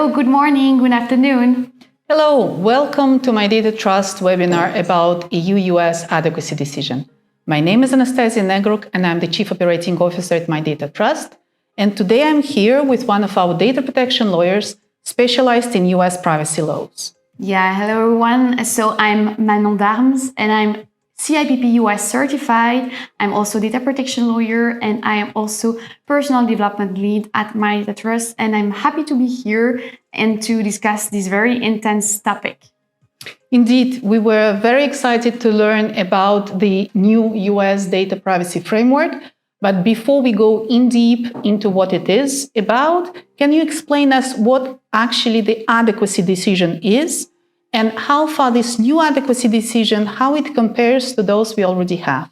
Hello, good morning, good afternoon. Hello, welcome to my MyData-TRUST webinar about EU-U.S. Adequacy Decision. My name is Anastasia Negrouk and I'm the Chief Operating Officer at MyData-TRUST. And today I'm here with one of our data protection lawyers specialized in U.S. privacy laws. Yeah, hello everyone. So I'm Manon Darms and I'm CIPP US certified. I'm also data protection lawyer and I am also personal development lead at MyData-TRUST, and I'm happy to be here and to discuss this very intense topic. Indeed, we were very excited to learn about the new US data privacy framework. But before we go in deep into what it is about, can you explain us what actually the adequacy decision is and how far this new adequacy decision, how it compares to those we already have?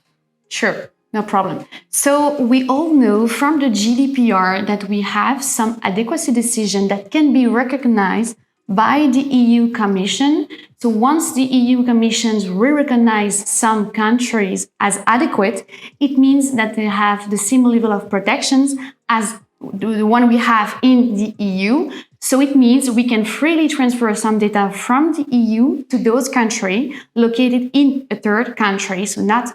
Sure, no problem. So we all know from the GDPR that we have some adequacy decision that can be recognized by the EU Commission. So once the EU Commission re-recognize some countries as adequate, it means that they have the same level of protections as the one we have in the EU. So it means we can freely transfer some data from the EU to those countries located in a third country, so not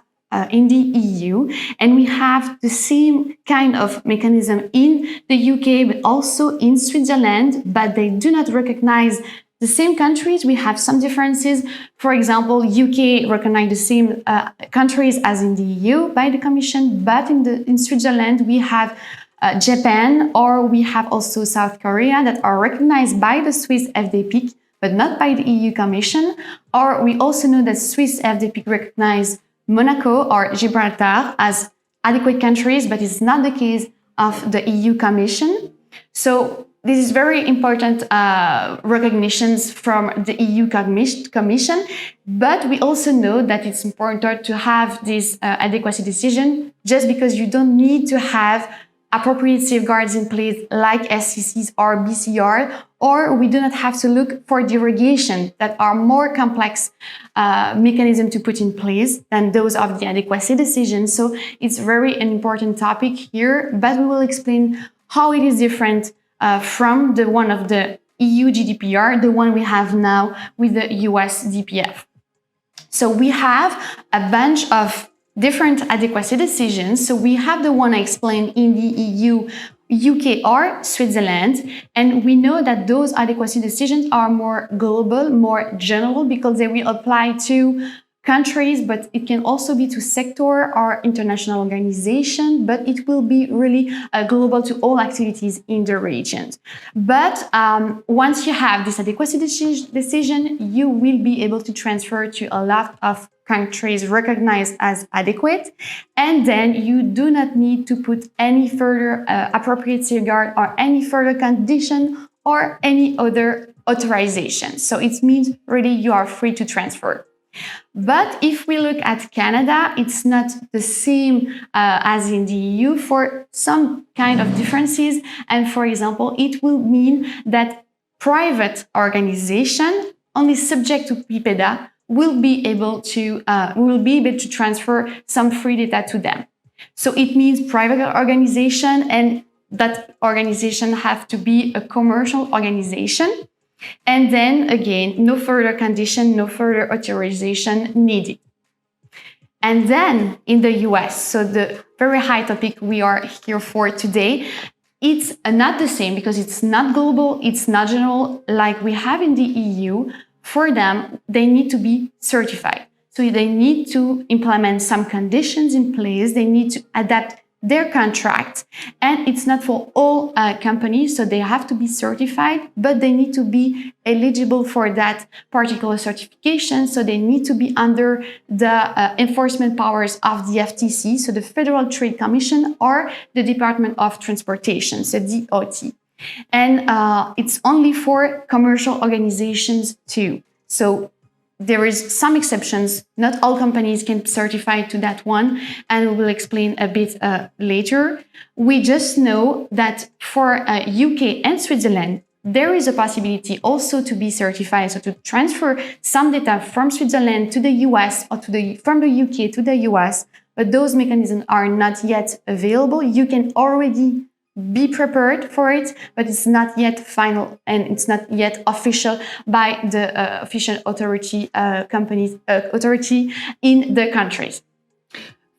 in the EU. And we have the same kind of mechanism in the UK, but also in Switzerland, but they do not recognize the same countries. We have some differences. For example, UK recognize the same countries as in the EU by the Commission, but in Switzerland we have Japan, or we have also South Korea that are recognized by the Swiss FDP, but not by the EU Commission. Or we also know that Swiss FDP recognize Monaco or Gibraltar as adequate countries, but it's not the case of the EU Commission. So this is very important recognitions from the EU Commission, but we also know that it's important to have this adequacy decision just because you don't need to have appropriate safeguards in place like SCCs or BCR, or we do not have to look for derogation that are more complex mechanism to put in place than those of the adequacy decision. So it's very an important topic here, but we will explain how it is different from the one of the EU GDPR, the one we have now with the US DPF. So we have a bunch of different adequacy decisions. So we have the one I explained in the EU, UK or Switzerland, and we know that those adequacy decisions are more global, more general, because they will apply to countries, but it can also be to sector or international organization, but it will be really global to all activities in the region. But once you have this adequacy decision, you will be able to transfer to a lot of countries recognized as adequate, and then you do not need to put any further appropriate safeguard or any further condition or any other authorization. So it means really you are free to transfer. But if we look at Canada, it's not the same as in the EU for some kind of differences. And for example, it will mean that private organization only subject to PIPEDA will be able to transfer some free data to them. So it means private organization, and that organization have to be a commercial organization. And then again, no further condition, no further authorization needed. And then in the US, so the very high topic we are here for today, it's not the same because it's not global, it's not general like we have in the EU. For them, they need to be certified. So they need to implement some conditions in place. They need to adapt their contract. And it's not for all companies, so they have to be certified, but they need to be eligible for that particular certification. So they need to be under the enforcement powers of the FTC, so the Federal Trade Commission, or the Department of Transportation, so DOT. And it's only for commercial organizations too. So there is some exceptions. Not all companies can certify to that one, and we will explain a bit later. We just know that for UK and Switzerland, there is a possibility also to be certified, so to transfer some data from Switzerland to the US or from the UK to the US, but those mechanisms are not yet available. You can already be prepared for it, but it's not yet final and it's not yet official by the official authority authority in the countries.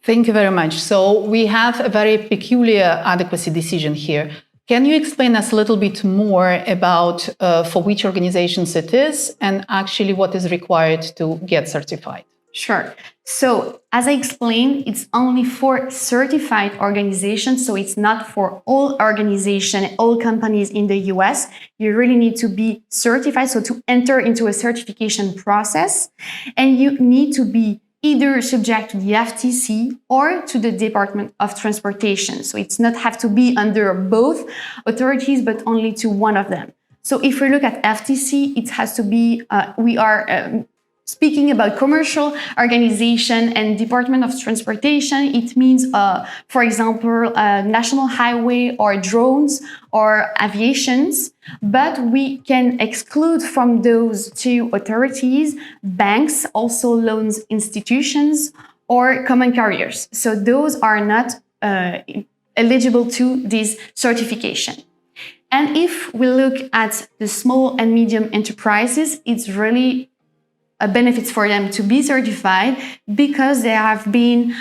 Thank you very much. So we have a very peculiar adequacy decision here. Can you explain us a little bit more about for which organizations it is and actually what is required to get certified? Sure. So as I explained, it's only for certified organizations. So it's not for all organizations, all companies in the US. You really need to be certified. So to enter into a certification process, and you need to be either subject to the FTC or to the Department of Transportation. So it's not have to be under both authorities, but only to one of them. So if we look at FTC, it has to be, we are speaking about commercial organization and Department of Transportation. It means, for example, national highway or drones or aviations. But we can exclude from those two authorities banks, also loans institutions, or common carriers. So those are not eligible to this certification. And if we look at the small and medium enterprises, it's really benefits for them to be certified because they have been,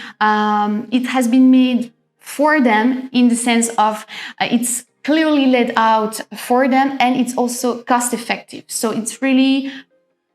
it has been made for them in the sense of it's clearly laid out for them and it's also cost effective. So it's really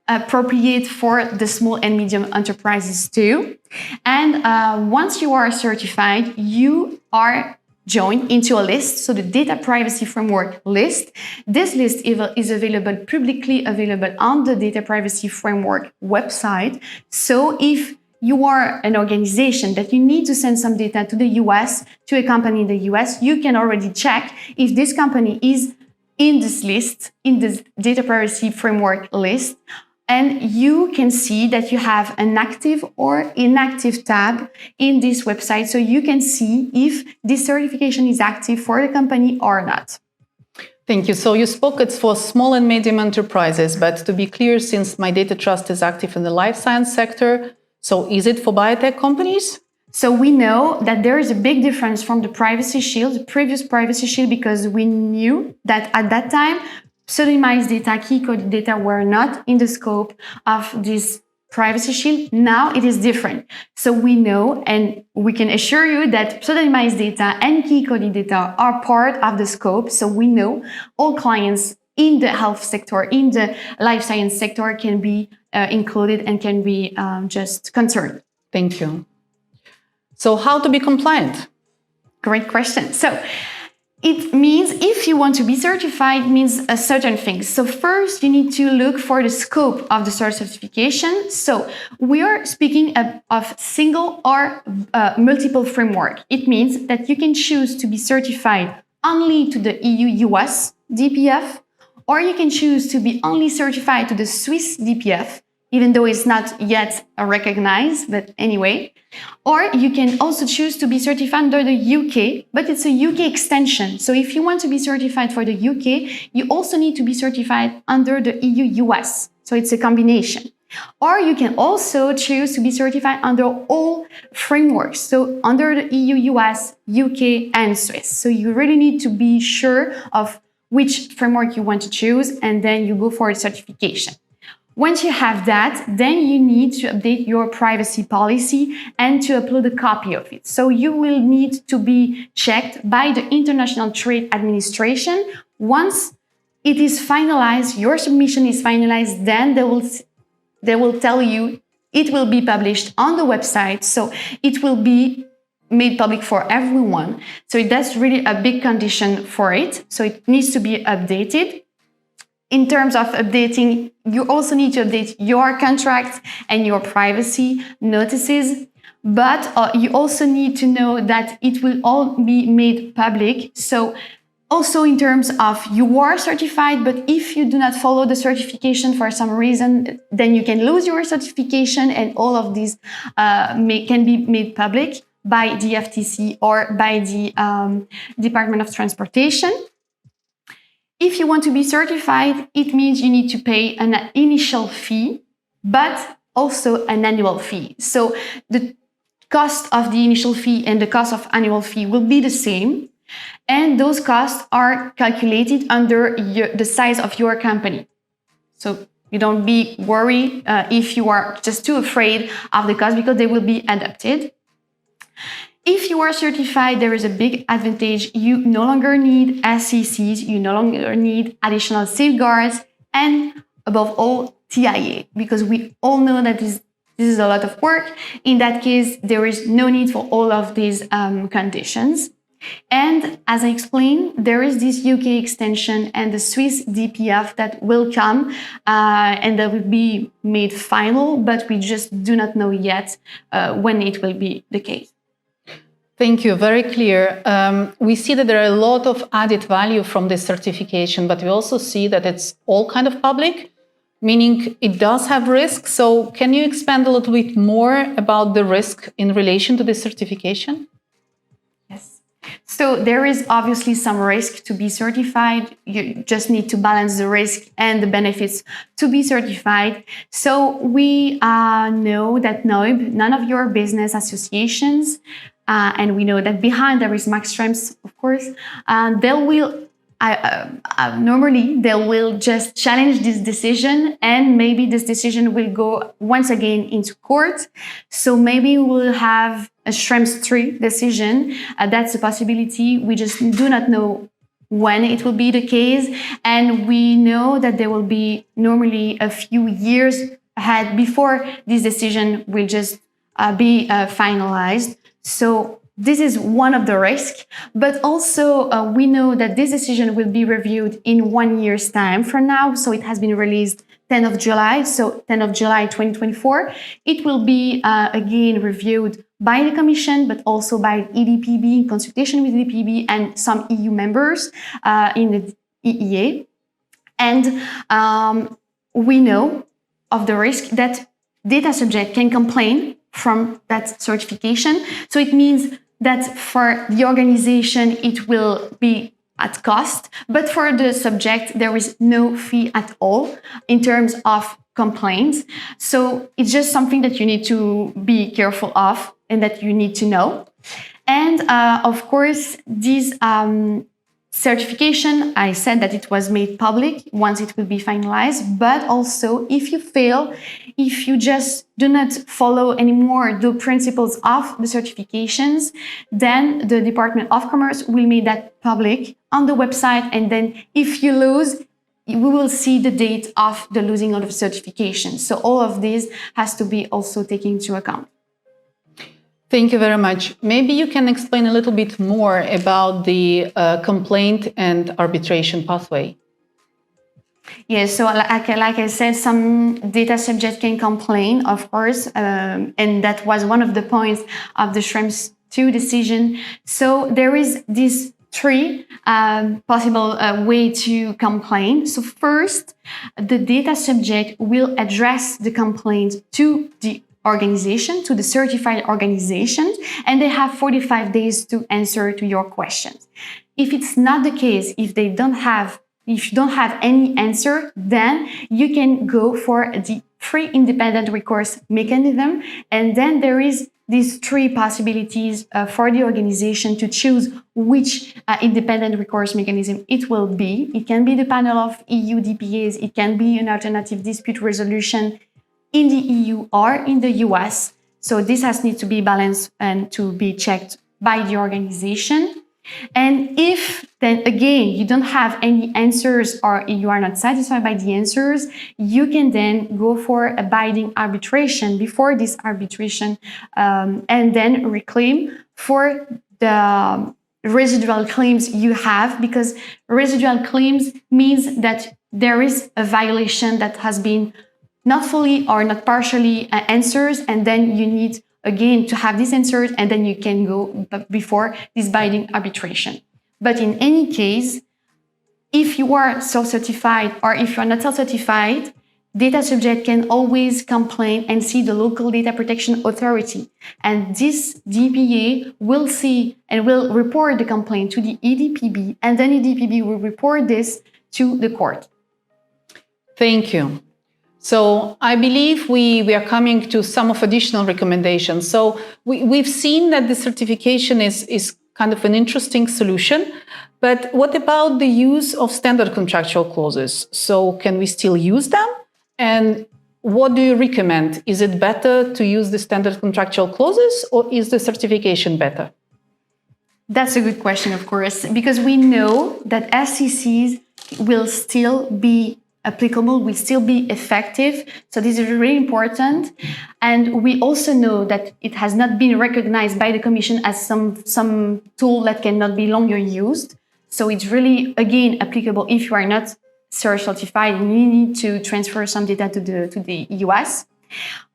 appropriate for the small and medium enterprises too. And once you are certified, you are joined into a list, so the Data Privacy Framework list. This list is available, publicly available on the Data Privacy Framework website. So if you are an organization that you need to send some data to the US, to a company in the US, you can already check if this company is in this list, in this Data Privacy Framework list. And you can see that you have an active or inactive tab in this website. So you can see if this certification is active for the company or not. Thank you. So you spoke it's for small and medium enterprises, but to be clear, since MyData-TRUST is active in the life science sector, so is it for biotech companies? So we know that there is a big difference from the Privacy Shield, the previous Privacy Shield, because we knew that at that time, pseudonymized data, key-coded data were not in the scope of this Privacy Shield. Now it is different. So we know, and we can assure you that pseudonymized data and key-coded data are part of the scope. So we know all clients in the health sector, in the life science sector can be included and can be just concerned. Thank you. So how to be compliant? Great question. So it means if you want to be certified, means a certain things. So first, you need to look for the scope of the certification. So we are speaking of single or multiple framework. It means that you can choose to be certified only to the EU-U.S. DPF, or you can choose to be only certified to the Swiss DPF, even though it's not yet recognized, but anyway. Or you can also choose to be certified under the UK, but it's a UK extension. So if you want to be certified for the UK, you also need to be certified under the EU-U.S. So it's a combination. Or you can also choose to be certified under all frameworks. So under the EU-U.S., UK, and Swiss. So you really need to be sure of which framework you want to choose, and then you go for a certification. Once you have that, then you need to update your privacy policy and to upload a copy of it. So you will need to be checked by the International Trade Administration. Once it is finalized, your submission is finalized, then they will tell you it will be published on the website. So it will be made public for everyone. So that's really a big condition for it. So it needs to be updated. In terms of updating, you also need to update your contracts and your privacy notices. But you also need to know that it will all be made public. So also in terms of you are certified, but if you do not follow the certification for some reason, then you can lose your certification, and all of these can be made public by the FTC or by the Department of Transportation. If you want to be certified, it means you need to pay an initial fee, but also an annual fee. So the cost of the initial fee and the cost of annual fee will be the same. And those costs are calculated under the size of your company. So you don't be worried if you are just too afraid of the cost, because they will be adapted. If you are certified, there is a big advantage. You no longer need SCCs, you no longer need additional safeguards, and above all, TIA, because we all know that this is a lot of work. In that case, there is no need for all of these conditions. And as I explained, there is this UK extension and the Swiss DPF that will come and that will be made final, but we just do not know yet when it will be the case. Thank you, very clear. We see that there are a lot of added value from this certification, but we also see that it's all kind of public, meaning it does have risk. So can you expand a little bit more about the risk in relation to this certification? Yes. So there is obviously some risk to be certified. You just need to balance the risk and the benefits to be certified. So we know that NOIB, none of your business associations, and we know that behind there is Max Schrems, of course, normally they will just challenge this decision, and maybe this decision will go once again into court. So maybe we'll have a Schrems 3 decision. That's a possibility. We just do not know when it will be the case. And we know that there will be normally a few years ahead before this decision will just be finalized. So this is one of the risks, but also we know that this decision will be reviewed in 1 year's time from now. So it has been released 10th of July, so 10th of July 2024. It will be again reviewed by the Commission, but also by EDPB, in consultation with EDPB and some EU members in the EEA. And we know of the risk that data subject can complain from that certification. So it means that for the organization, it will be at cost, but for the subject, there is no fee at all in terms of complaints. So it's just something that you need to be careful of and that you need to know. And of course, this certification, I said that it was made public once it will be finalized, but also if you fail, if you just do not follow anymore the principles of the certifications, then the Department of Commerce will make that public on the website. And then if you lose, we will see the date of the losing of the certification. So all of this has to be also taken into account. Thank you very much. Maybe you can explain a little bit more about the complaint and arbitration pathway. Yes, so like I said, some data subject can complain, of course, and that was one of the points of the Schrems 2 decision. So there is these three possible way to complain. So first, the data subject will address the complaint to the organization, to the certified organization, and they have 45 days to answer to your questions. If it's not the case, if you don't have any answer, then you can go for the free independent recourse mechanism. And then there is these three possibilities for the organization to choose which independent recourse mechanism it will be. It can be the panel of EU DPAs, it can be an alternative dispute resolution in the EU or in the US. So this has need to be balanced and to be checked by the organization. And if then again you don't have any answers or you are not satisfied by the answers, you can then go for a binding arbitration before this arbitration and then reclaim for the residual claims you have, because residual claims means that there is a violation that has been not fully or not partially answers, and then you need again to have these answers, and then you can go before this binding arbitration. But in any case, if you are self-certified or if you are not self-certified, data subject can always complain and see the local data protection authority. And this DPA will see and will report the complaint to the EDPB, and then EDPB will report this to the court. Thank you. So I believe we are coming to some of additional recommendations. So we've seen that the certification is kind of an interesting solution. But what about the use of standard contractual clauses? So can we still use them? And what do you recommend? Is it better to use the standard contractual clauses, or is the certification better? That's a good question, of course, because we know that SCCs will still be applicable, will still be effective. So this is really important. And we also know that it has not been recognized by the Commission as some tool that cannot be longer used. So it's really, again, applicable if you are not certified and you need to transfer some data to the US.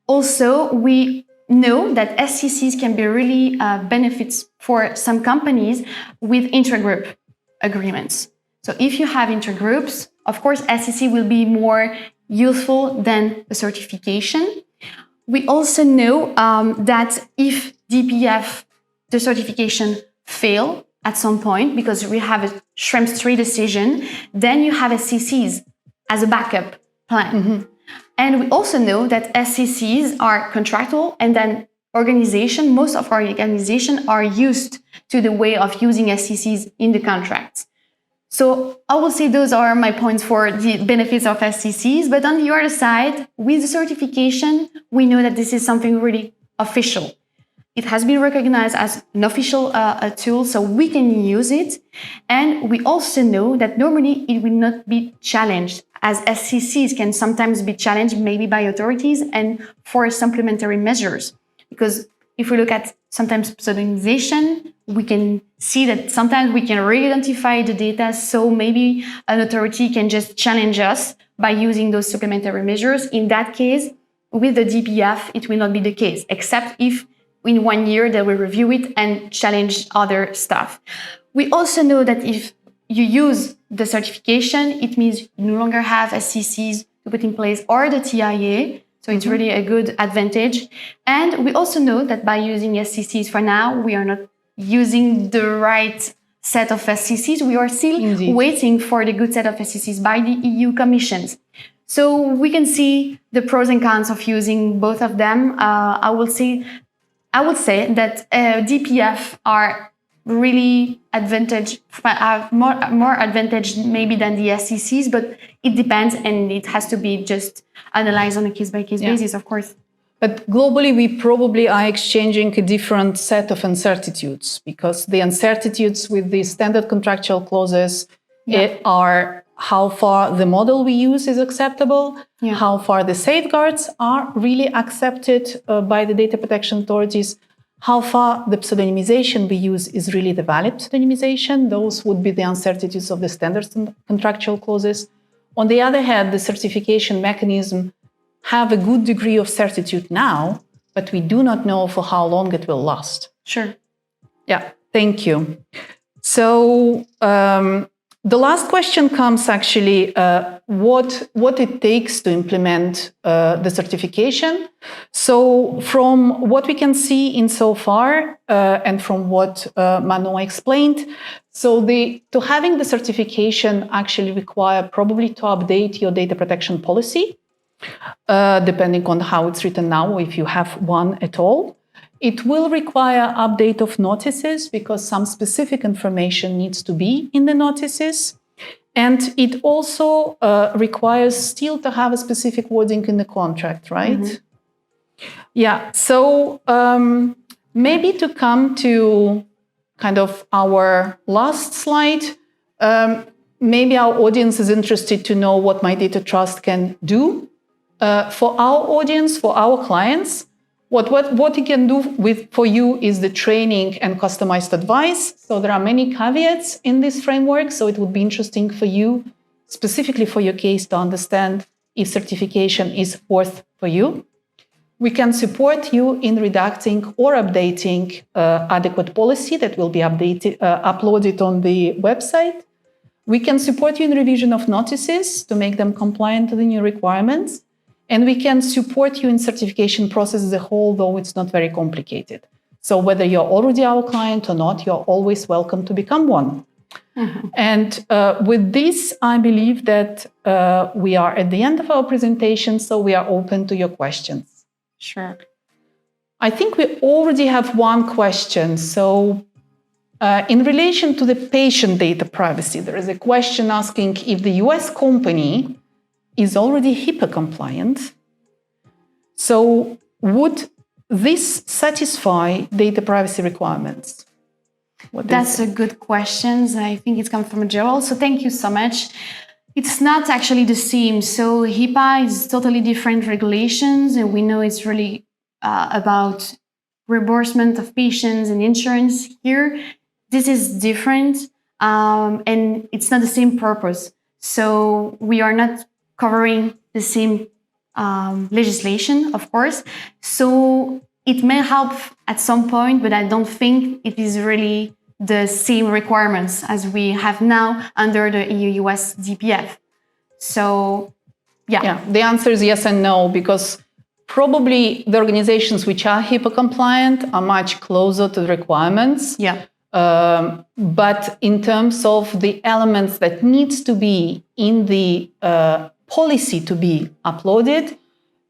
Also, we know that SCCs can be really benefits for some companies with intergroup agreements. So if you have intergroups, of course, SCC will be more useful than a certification. We also know that if DPF, the certification, fail at some point, because we have a Schrems 3 decision, then you have SCCs as a backup plan. Mm-hmm. And we also know that SCCs are contractual, and then most of our organizations are used to the way of using SCCs in the contracts. So I will say those are my points for the benefits of SCCs. But on the other side, with the certification, we know that this is something really official. It has been recognized as an official tool, so we can use it. And we also know that normally it will not be challenged, as SCCs can sometimes be challenged maybe by authorities and for supplementary measures. Because if we look at sometimes pseudonymization, we can see that sometimes we can re-identify the data, so maybe an authority can just challenge us by using those supplementary measures. In that case, with the DPF, it will not be the case, except if in 1 year they will review it and challenge other stuff. We also know that if you use the certification, it means you no longer have SCCs to put in place or the TIA. So it's really a good advantage. And we also know that by using SCCs for now, we are not using the right set of SCCs. We are still waiting for the good set of SCCs by the EU Commissions. So we can see the pros and cons of using both of them. I would say that DPF are really more advantage maybe than the SCCs, but it depends, and it has to be just analyzed on a case-by-case basis, of course. But globally, we probably are exchanging a different set of uncertainties, because the uncertainties with the standard contractual clauses are how far the model we use is acceptable, how far the safeguards are really accepted by the data protection authorities, how far the pseudonymization we use is really the valid pseudonymization. Those would be the uncertainties of the standard contractual clauses. On the other hand, the certification mechanism have a good degree of certitude now, but we do not know for how long it will last. Sure. Yeah, thank you. So the last question comes actually, what it takes to implement the certification. So from what we can see in so far, and from what Manon explained, so to having the certification actually require probably to update your data protection policy, depending on how it's written now, if you have one at all. It will require update of notices because some specific information needs to be in the notices. And it also requires still to have a specific wording in the contract, right? Mm-hmm. Yeah, so maybe to come to kind of our last slide, maybe our audience is interested to know what MyData-TRUST can do for our audience, for our clients. What it can do for you is the training and customized advice. So there are many caveats in this framework. So it would be interesting for you, specifically for your case, to understand if certification is worth for you. We can support you in redacting or updating adequate policy that will be uploaded on the website. We can support you in revision of notices to make them compliant to the new requirements. And we can support you in certification process as a whole, though it's not very complicated. So whether you're already our client or not, you're always welcome to become one. Mm-hmm. And with this, I believe that we are at the end of our presentation, so we are open to your questions. Sure. I think we already have one question. So In relation to the patient data privacy, there is a question asking if the US company is already HIPAA compliant. So would this satisfy data privacy requirements? That's a good question. I think it's come from Gerald. So thank you so much. It's not actually the same. So HIPAA is totally different regulations, and we know it's really about reimbursement of patients and insurance here. This is different, and it's not the same purpose. So we are not covering the same legislation, of course. So it may help at some point, but I don't think it is really the same requirements as we have now under the EU-U.S. DPF. So, yeah. The answer is yes and no, because probably the organizations which are HIPAA compliant are much closer to the requirements. Yeah. But in terms of the elements that needs to be in the policy to be uploaded,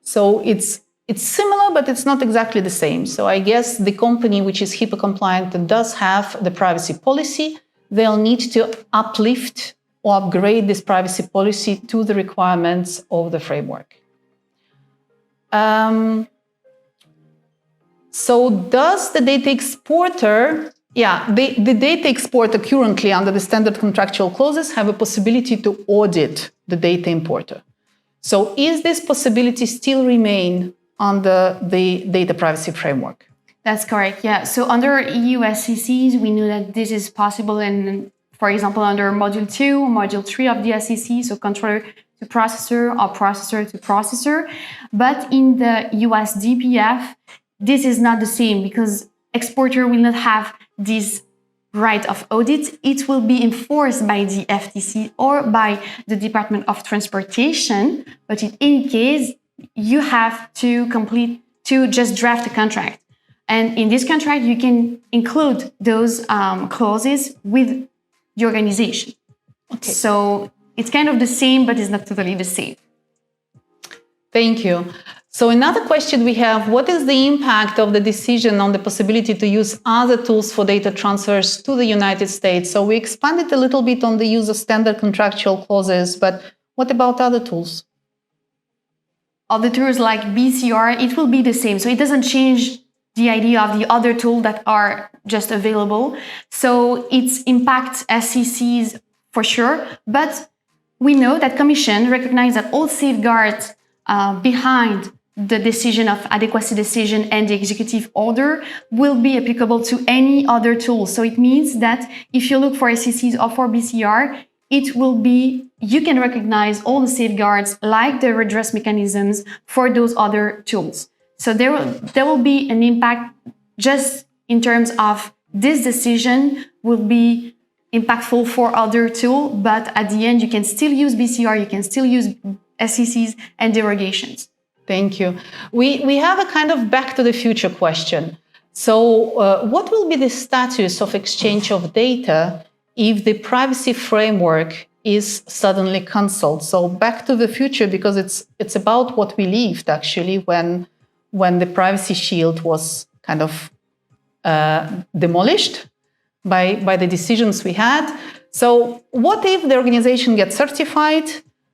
so it's similar, but it's not exactly the same. So I guess the company which is HIPAA compliant and does have the privacy policy, they'll need to uplift or upgrade this privacy policy to the requirements of the framework. So does the data exporter, the data exporter currently under the standard contractual clauses have a possibility to audit the data importer. So is this possibility still remain under the data privacy framework? That's correct, yeah. So under EU SCCs, we know that this is possible in, for example, under Module 2 or Module 3 of the SCC, so controller to processor or processor to processor. But in the US DPF, this is not the same because exporter will not have this right of audit. It will be enforced by the FTC or by the Department of Transportation. But in any case, you have to just draft a contract. And in this contract, you can include those clauses with the organization. Okay. So it's kind of the same, but it's not totally the same. Thank you. So another question we have, what is the impact of the decision on the possibility to use other tools for data transfers to the United States? So we expanded a little bit on the use of standard contractual clauses, but what about other tools? Other tools like BCR, it will be the same. So it doesn't change the idea of the other tools that are just available. So it impacts SCCs for sure, but we know that Commission recognizes that all safeguards behind the decision of adequacy decision and the executive order will be applicable to any other tool. So it means that if you look for SCCs or for BCR, it will be, you can recognize all the safeguards like the redress mechanisms for those other tools. So there will be an impact just in terms of this decision will be impactful for other tools, but at the end you can still use BCR, you can still use SCCs and derogations. Thank you. We have a kind of back to the future question. So what will be the status of exchange of data if the privacy framework is suddenly cancelled? So back to the future, because it's about what we lived actually when the privacy shield was kind of demolished by the decisions we had. So what if the organization gets certified,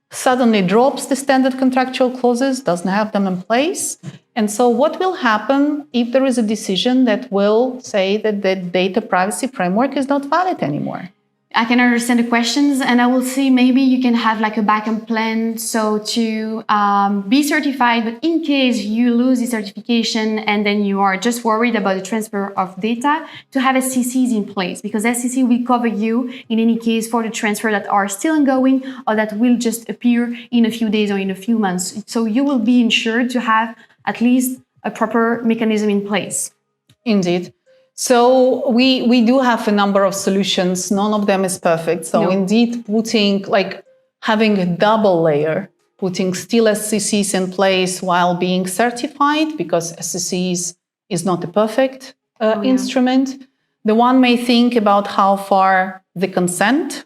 suddenly drops the standard contractual clauses, doesn't have them in place? And so what will happen if there is a decision that will say that the data privacy framework is not valid anymore? I can understand the questions, and I will see maybe you can have like a backup plan so to be certified, but in case you lose the certification and then you are just worried about the transfer of data, to have SCCs in place, because SCC will cover you in any case for the transfer that are still ongoing or that will just appear in a few days or in a few months. So you will be ensured to have at least a proper mechanism in place. Indeed. So we do have a number of solutions. None of them is perfect. So indeed, having a double layer, putting still SCCs in place while being certified, because SCCs is not a perfect instrument. The one may think about how far the consent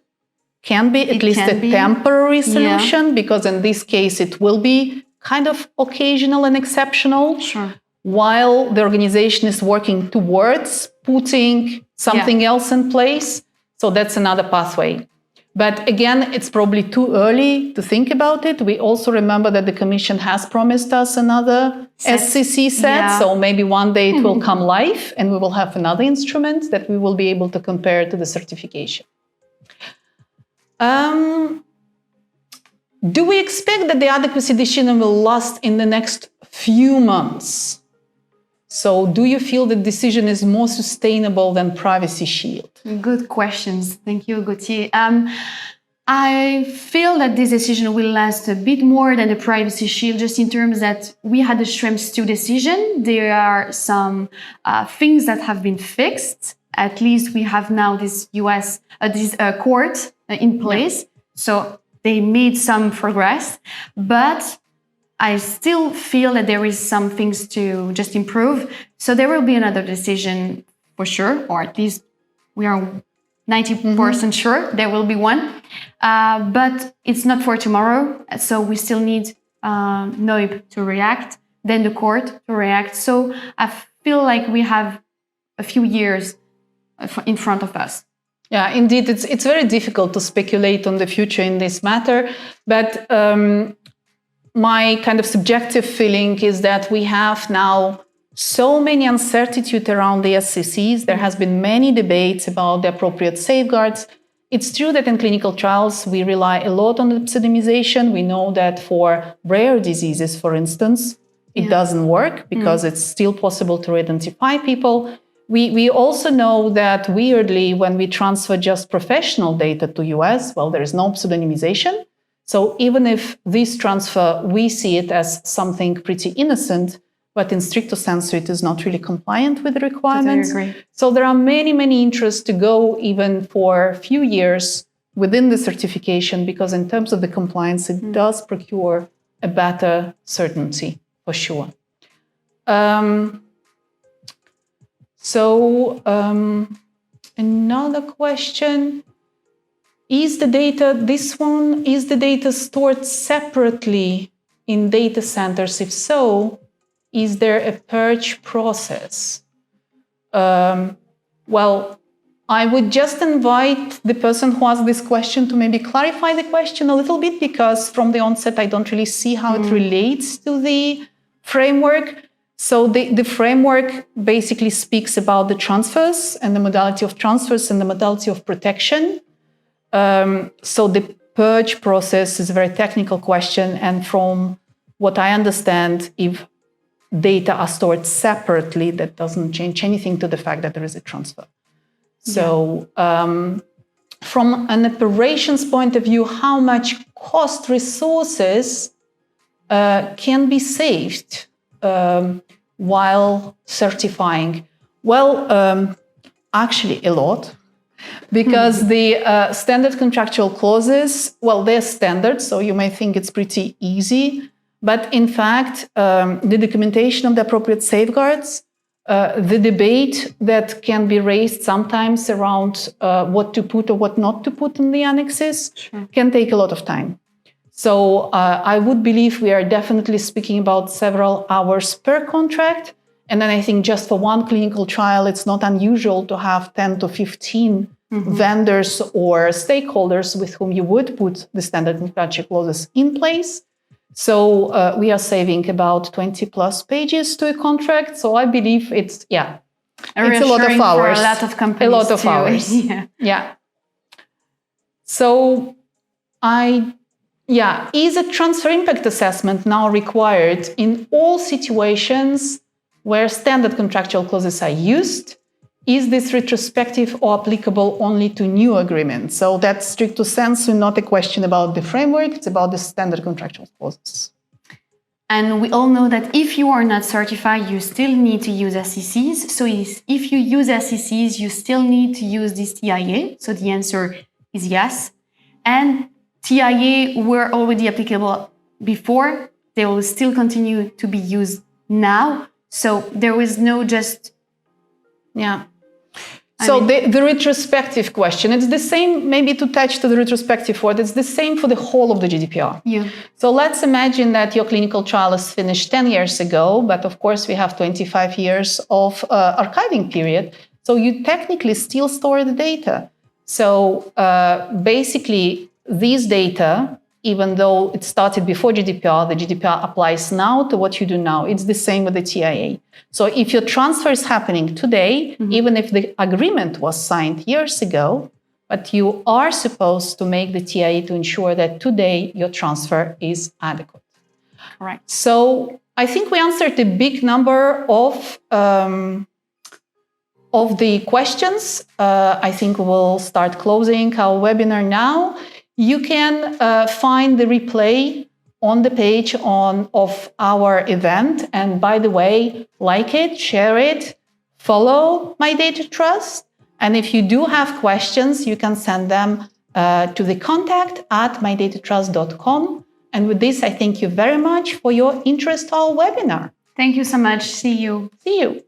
can be, at least a temporary solution, because in this case, it will be kind of occasional and exceptional. Sure. While the organization is working towards putting something else in place. So that's another pathway. But again, it's probably too early to think about it. We also remember that the Commission has promised us another SCC set. So maybe one day it will come live and we will have another instrument that we will be able to compare to the certification. Do we expect that the adequacy decision will last in the next few months? So do you feel the decision is more sustainable than Privacy Shield? Good questions. Thank you, Gauthier. I feel that this decision will last a bit more than the Privacy Shield, just in terms that we had the Schrems 2 decision. There are some things that have been fixed. At least we have now this court in place. So they made some progress, but I still feel that there is some things to just improve. So there will be another decision for sure, or at least we are 90% sure there will be one. But it's not for tomorrow. So we still need NOIB to react, then the court to react. So I feel like we have a few years in front of us. Yeah, indeed, it's very difficult to speculate on the future in this matter. But my kind of subjective feeling is that we have now so many uncertainties around the SCCs. There has been many debates about the appropriate safeguards. It's true that in clinical trials, we rely a lot on the pseudonymization. We know that for rare diseases, for instance, it doesn't work because it's still possible to identify people. We also know that weirdly, when we transfer just professional data to US, well, there is no pseudonymization. So even if this transfer, we see it as something pretty innocent, but in stricto sensu, it is not really compliant with the requirements. Totally agree. So there are many, many interests to go even for a few years within the certification, because in terms of the compliance, it does procure a better certainty, for sure. Another question. Is the data stored separately in data centers? If so, is there a purge process? Well, I would just invite the person who asked this question to maybe clarify the question a little bit, because from the onset, I don't really see how it relates to the framework. So the framework basically speaks about the transfers and the modality of transfers and the modality of protection. So the purge process is a very technical question. And from what I understand, if data are stored separately, that doesn't change anything to the fact that there is a transfer. So from an operations point of view, how much cost resources can be saved while certifying? Well, actually a lot. Because the standard contractual clauses, well, they're standard, so you may think it's pretty easy. But in fact, the documentation of the appropriate safeguards, the debate that can be raised sometimes around what to put or what not to put in the annexes can take a lot of time. So I would believe we are definitely speaking about several hours per contract. And then I think just for one clinical trial, it's not unusual to have 10 to 15 vendors or stakeholders with whom you would put the standard contractual clauses in place. So we are saving about 20 plus pages to a contract. So I believe it's a lot of hours. For a lot of companies. A lot of too. hours. Yeah. So is a transfer impact assessment now required in all situations where standard contractual clauses are used? Is this retrospective or applicable only to new agreements? So that's stricto sensu, not a question about the framework, it's about the standard contractual clauses. And we all know that if you are not certified, you still need to use SCCs. So if you use SCCs, you still need to use this TIA. So the answer is yes. And TIA were already applicable before. They will still continue to be used now. So there is no just... So the retrospective question, it's the same, maybe to touch to the retrospective word, it's the same for the whole of the GDPR. So let's imagine that your clinical trial is finished 10 years ago, but of course we have 25 years of archiving period. So you technically still store the data. So basically, these data, even though it started before GDPR, the GDPR applies now to what you do now. It's the same with the TIA. So if your transfer is happening today, even if the agreement was signed years ago, but you are supposed to make the TIA to ensure that today your transfer is adequate. Correct. So I think we answered a big number of the questions. I think we'll start closing our webinar now. You can find the replay on the page of our event. And by the way, like it, share it, follow MyData-TRUST. And if you do have questions, you can send them to the contact@myData-TRUST.com. And with this, I thank you very much for your interest in our webinar. Thank you so much. See you. See you.